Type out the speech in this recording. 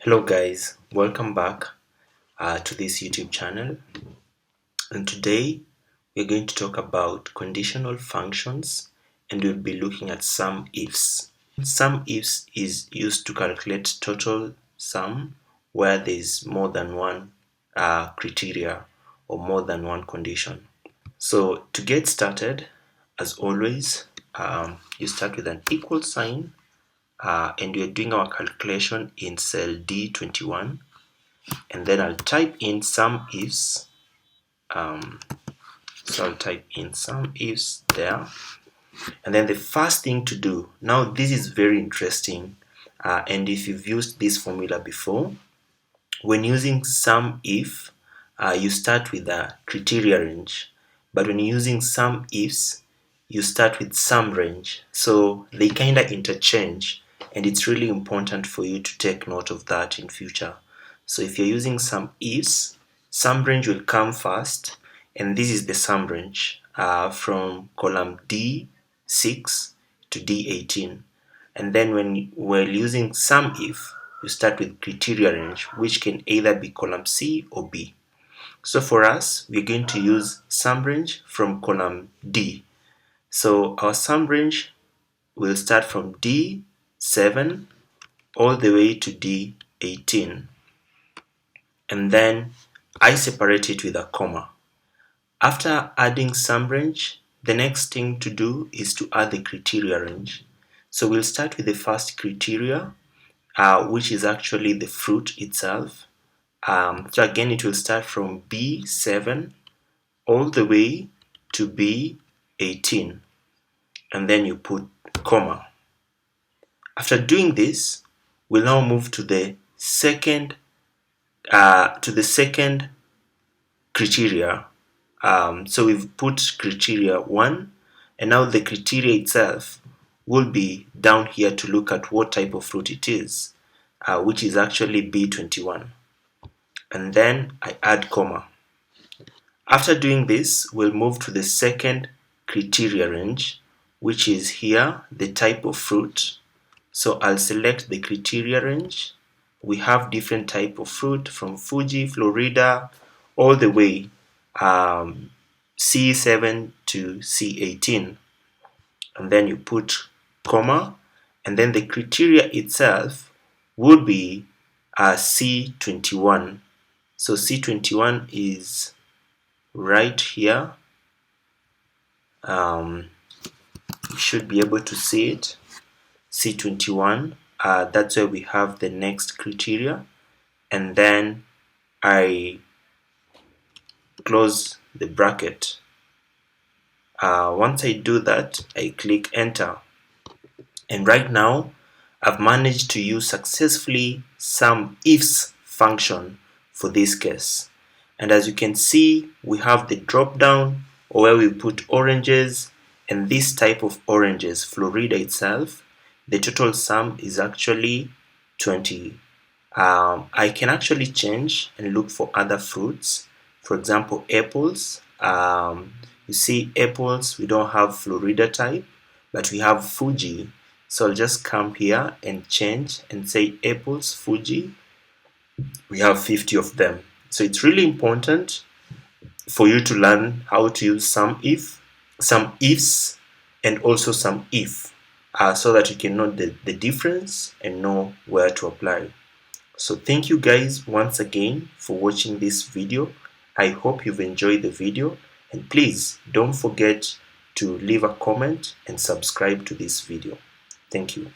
Hello guys, welcome back to this YouTube channel, and today we're going to talk about conditional functions, and we'll be looking at SUMIFS. SUMIFS is used to calculate total sum where there is more than one criteria or more than one condition. So to get started, as always, you start with an equal sign. And we're doing our calculation in cell D21, and then I'll type in SUMIFS. So I'll type in SUMIFS there, and then the first thing to do, now this is very interesting, and if you've used this formula before, when using SUMIF, you start with a criteria range, but when you're using SUMIFS, you start with sum range, so they kind of interchange. And it's really important for you to take note of that in future. So if you're using SUMIFS, sum range will come first, and this is the sum range from column D6 to D18. And then when we're using SUMIF, you start with criteria range, which can either be column C or B. So for us, we're going to use sum range from column D. So our sum range will start from D7 all the way to D18, and then I separate it with a comma. After adding sum range, the next thing to do is to add the criteria range. So we'll start with the first criteria, which is actually the fruit itself. So again, it will start from B7 all the way to B18, and then you put comma. After doing this, we'll now move to the second criteria. So we've put criteria 1, and now the criteria itself will be down here to look at what type of fruit it is, which is actually B21. And then I add comma. After doing this, we'll move to the second criteria range, which is here, the type of fruit. So I'll select the criteria range. We have different type of fruit from Fuji, Florida, all the way C7 to C18. And then you put comma, and then the criteria itself would be C21. So C21 is right here. You should be able to see it. C21, that's where we have the next criteria, and then I close the bracket. Once I do that, I click enter, and right now I've managed to use successfully SUMIFS function for this case. And as you can see, we have the drop down where we put oranges, and this type of oranges, Florida itself, the total sum is actually 20. I can actually change and look for other fruits. For example, apples. You see apples, we don't have Florida type, but we have Fuji. So I'll just come here and change and say apples, Fuji. We have 50 of them. So it's really important for you to learn how to use SUMIF, SUMIFS, and also SUMIF. So that you can know the difference and know where to apply. So thank you guys once again for watching this video. I hope you've enjoyed the video, and please don't forget to leave a comment and subscribe to this video. Thank you.